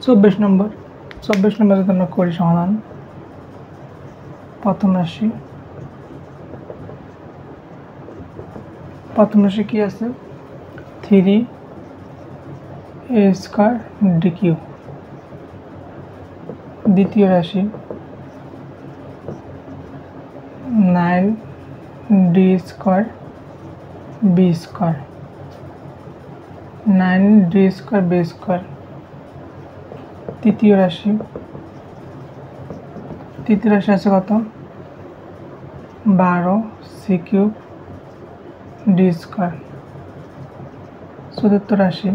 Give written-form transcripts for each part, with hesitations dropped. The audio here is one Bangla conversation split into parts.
24 নম্বর 24 নম্বরে আমরা করি সমাধান। প্রথম রাশি কি আছে 3a² dq। দ্বিতীয় রাশি 9d² b², 9d² b²। তৃতীয় রাশি আছে কত 12c³ d²। চতুর্থ রাশি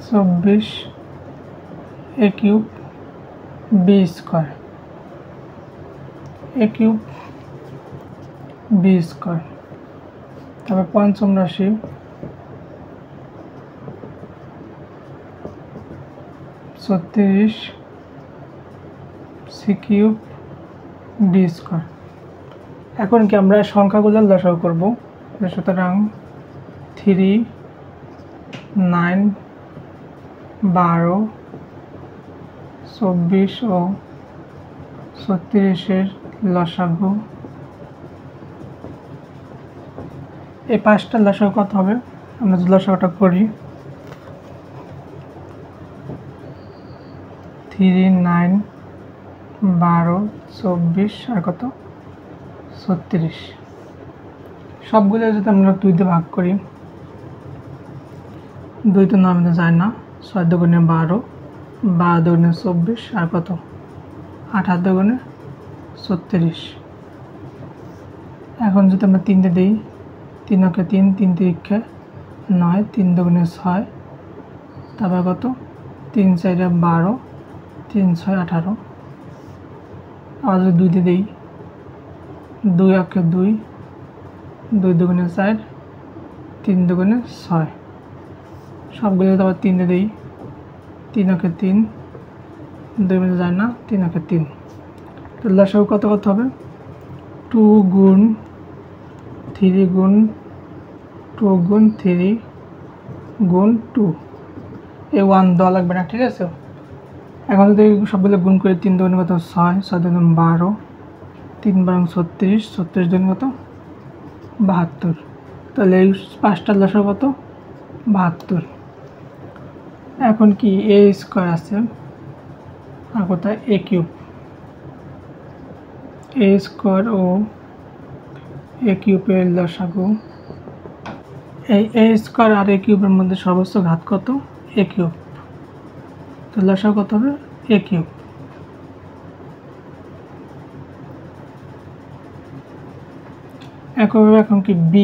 24a³ b², a³ b²। তারপর পঞ্চম রাশি 36c³ d²। এখন কি আমরা সংখ্যাগুলোর লসাগু করব। সুতরাং 3, 9, 12, 24 ও 36-এর লসাগু, এই পাঁচটার লসাগু কত হবে? আমরা যদি লসাগুটা করি 3, 9, 12, 24 আর কত 36। সবগুলো যদি আমরা 2 দিয়ে ভাগ করি, 2 তো নামতে যায় না, 6 দুগুণে 12, 12 দুগুণে 24 আর কত 8 দুগুণে 36। এখন যদি আমরা 3 দিয়ে দিই, 3 অকে 3, 3 তিরিক্ষে 9, 3 দুগুণে 6, তারপর কত 3 4 12, 3 6 18। আবার যদি 2 দিয়ে দিই, 2 অকে 2, 2 দুগুণে 4, 3 দুগুণে 6। সবগুলো আবার 3 দিয়ে দিই, 3 অকে 3, 2 মিলে যায় না, 3 অকে 3। তো লসাগু কত হবে 2 গুণ 3 গুণ 2 গুণ 3 গুণ 2। এই 1 দেওয়া লাগবে না, ঠিক আছে। এখন যদি সবগুলো গুণ করে 3 দুগুণে কত 6, 6 দুগুণে 12, 3 12 36, 36 দুগুণে কত 72। তাহলে এই পাঁচটার লসাগু কত 72। এখন কি a² আছে আর কোথায় a³ ও a³ এর লসাগু। এই a² আর a³ এর মধ্যে সর্বোচ্চ ঘাত কত a³। তো লসাগু কত হবে a³। একইভাবে এখন কি b²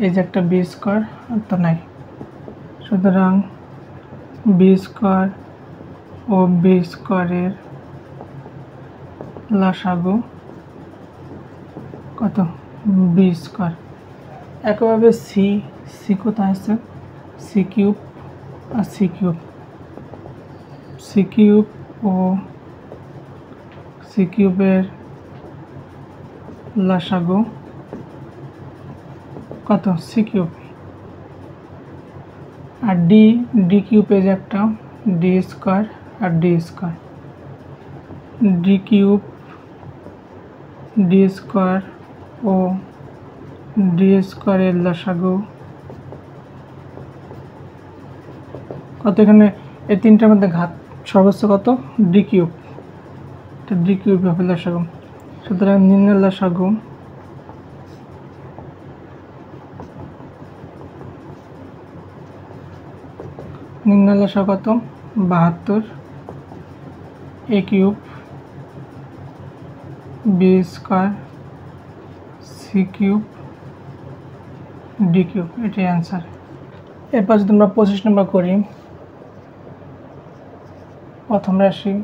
এই যে একটা b² তো নাই, সুতরাং b² ও b² এর লসাগু কত b²। একইভাবে c কোথায় আছে c³ আর c³ ও c³ এর লসাগু কত c³। আর d³ এর একটা d² আর d² ও d² এর লসাগু কত। এখানে এই তিনটার মধ্যে ঘাত সর্বোচ্চ কত d³। তো d³ হবে লসাগু। সুতরাং নিম্নের লসাগু কত 72 a³ b² c³ d³, এটাই অ্যান্সার। এরপর যদি আমরা 25 নম্বর করি, প্রথম রাশি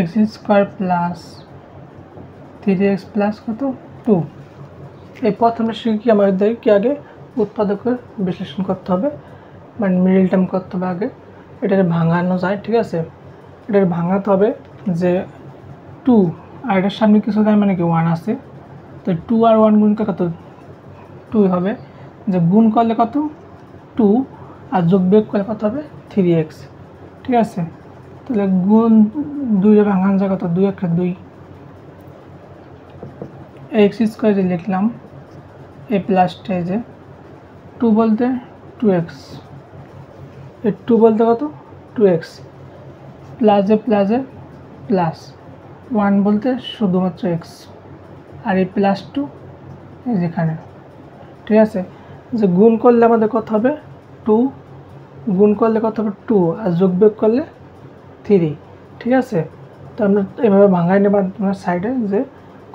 x² প্লাস 3x প্লাস কত 2। এই প্রথম রাশি কি আমাদের কি আগে উৎপাদকের বিশ্লেষণ করতে হবে, মানে মিডল টার্ম করতে হবে আগে। এটাকে ভাঙানো যায়, ঠিক আছে। এটাকে ভাঙাতে হবে যে 2 আর এটার সামনে কিছু যায় মানে কি 1 আছে, তো 2 আর 1 গুণ কত 2 হবে, যে গুণ করলে কত 2 আর যোগ বিয়োগ করলে কত হবে 3x। ঠিক আছে, তাহলে গুণ 2 এর ভাঙান যায় কত 2 একে 2, x স্কয়ার লিখলাম a প্লাস যে 2 বলতে 2x, এই 2 বলতে কত 2x, প্লাসে প্লাস 1 বলতে শুধুমাত্র x, আর এই প্লাস 2 এই যেখানে। ঠিক আছে, যে গুণ করলে আমাদের কত হবে 2, গুণ করলে কত হবে 2 আর যোগ বিয়োগ করলে 3। ঠিক আছে, তো আমরা এভাবে ভাঙাই নেব আপনার সাইডে, যে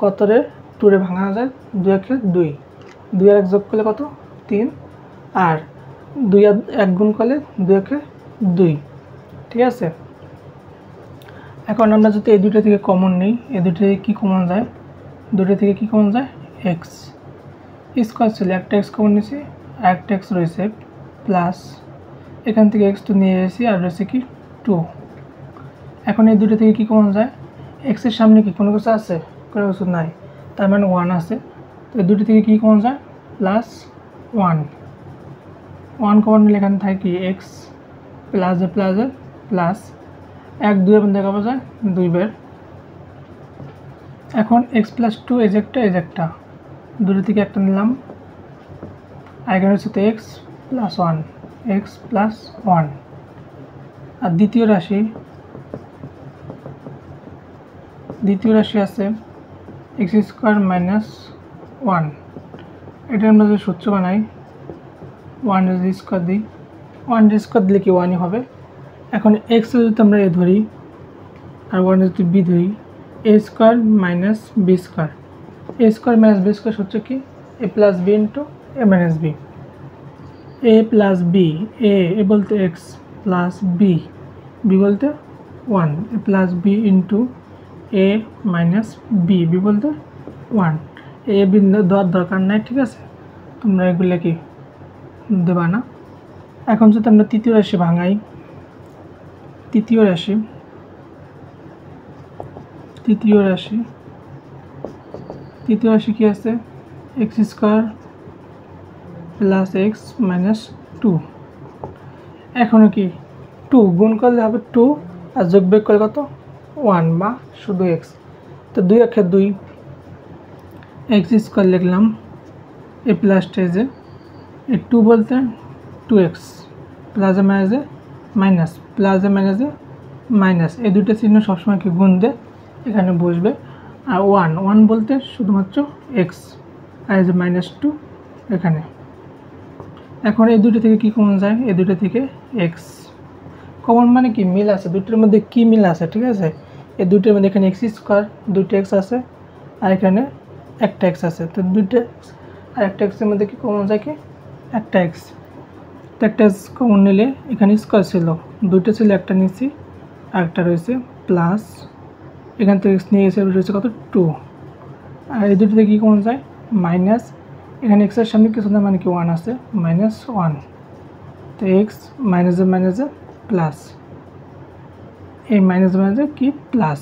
কত রে 2 রে ভাঙা যায় 2 একে 2, 2 আর 1 যোগ করলে কত 3, আর 2 আর 1 গুণ করলে 2 একে 2। ঠিক আছে, এখন আমরা যদি এই দুটো থেকে কমন নিই, এই দুটো থেকে কি কমন যায়, দুটো থেকে কি কমন যায় x স্কয়ার ছিল, একটা x কমন নিয়েছি আর একটা x রয়েছে, প্লাস এখান থেকে x2 নিয়ে এসেছি আর রয়েছে কি 2। এখন এই দুটো থেকে কি কমন যায়, x এর সামনে কি কোনো কিছু আছে, কোনো কিছু নাই, তার মানে 1 আছে, তো এই দুটো থেকে কি কমন যায় প্লাস 1 কমন নিলে এখানে থাকে কি x প্লাসে প্লাস 1 2 এর দেখা পাওয়া যায় 2 বার। এখন x প্লাস 2 এই যে একটা দুটো থেকে একটা নিলাম, আর এখানে হচ্ছে তো x প্লাস 1, আর দ্বিতীয় রাশি আছে x স্কয়ার মাইনাস 1, এটার আমরা যদি সূত্র বানাই 1 এর স্কয়ার দিই, 1 এর স্কয়ার দিলে কি 1ই হবে। এখন x এর যদি আমরা a ধরি আর 1 এর যদি b ধরি, a square minus b square, a square minus b square হচ্ছে কি a plus b into a minus b, a plus b, a বলতে x প্লাস b বলতে 1, a plus b into a minus b বলতে 1, a বিন্দু দেওয়ার দরকার নাই। ঠিক আছে, তোমরা এগুলো কি দেবা না। এখন যদি আমরা তৃতীয় রাশি ভাঙাই, তৃতীয় রাশি কি আছে x square plus x minus 2, এখনো কি 2 গুণ করলে হবে 2 আর যোগ বিয়োগ করলে কত 1 বা শুধু x, তো 2 একে 2, x স্কয়ার লিখলাম a প্লাস যে 2 বলতে 2x প্লাসে মাইনাস, এই দুটো চিহ্ন সবসময় কি গুণ দিয়ে এখানে বসবে, আর 1 বলতে শুধুমাত্র x, আর এই যে -2 এখানে। এখন এই দুটো থেকে কি কমন যায়, এই দুটো থেকে x কমন মানে কি মিল আছে, দুটোর মধ্যে কি মিল আছে। ঠিক আছে, এই দুটোর মধ্যে এখানে x স্কয়ার 2টা x আছে, আর এখানে একটা x আছে, তো 2টা আর একটা x এর মধ্যে কি কমন যায় কি একটা x, তো একটা x কমন নিলে এখানে স্কয়ার ছিল 2টা ছিল, একটা নিয়েছি আর একটা রয়েছে প্লাস, এখান থেকে x নিয়ে এসে রয়েছে কত 2, আর এই দুটো থেকে কি কমন যায় মাইনাস, এখানে x এর সামনে কিছু না মানে কি 1 আছে -1, তো x মাইনাসে প্লাস, এই মাইনাসে কি প্লাস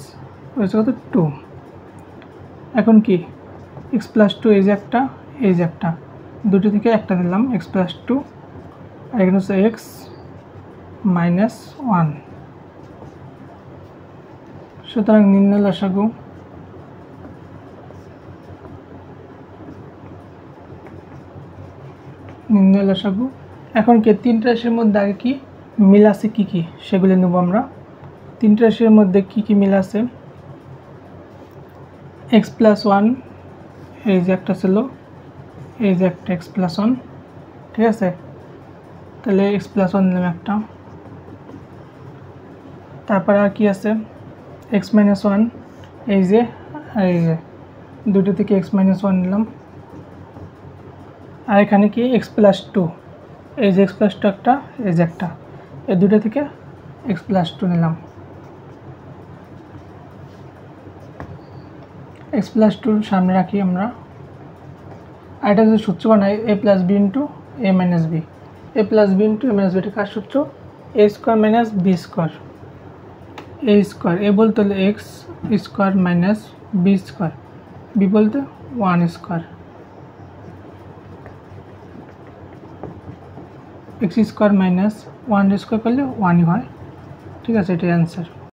হয়েছে কত 2। এখন কি x প্লাস 2 এই যে একটা দুটো থেকে একটা নিলাম x প্লাস 2, আর এখানে হচ্ছে x মাইনাস 1, সুতরাং নির্ণয় লসাগু এখন কি তিনটা রাশির মধ্যে আগে কি মিল আছে কি সেগুলো নেব আমরা। তিনটা রাশির মধ্যে কি মিল আছে, x প্লাস 1 এই যে একটা ছিল, এই যে একটা x প্লাস 1। ঠিক আছে, তাহলে x প্লাস 1 নিলাম একটা, তারপর আর কি আছে x মাইনাস 1, এই যে দুটো থেকে x মাইনাস 1 নিলাম, আর এখানে কি x প্লাস 2, এই যে x প্লাস 2 একটা, এই যে একটা, এই দুটো থেকে x প্লাস 2 নিলাম, x প্লাস 2 সামনে রাখি আমরা, আর এটা যদি সূত্র বানাই a plus b into a minus b, a plus b into a minus b, এটা কার সূত্র a square minus b square, a square, a বলতে হলে x square minus b square, b বলতে 1 square. X square minus one square করলে ওয়ানই হয়। ঠিক আছে, এটাই অ্যান্সার।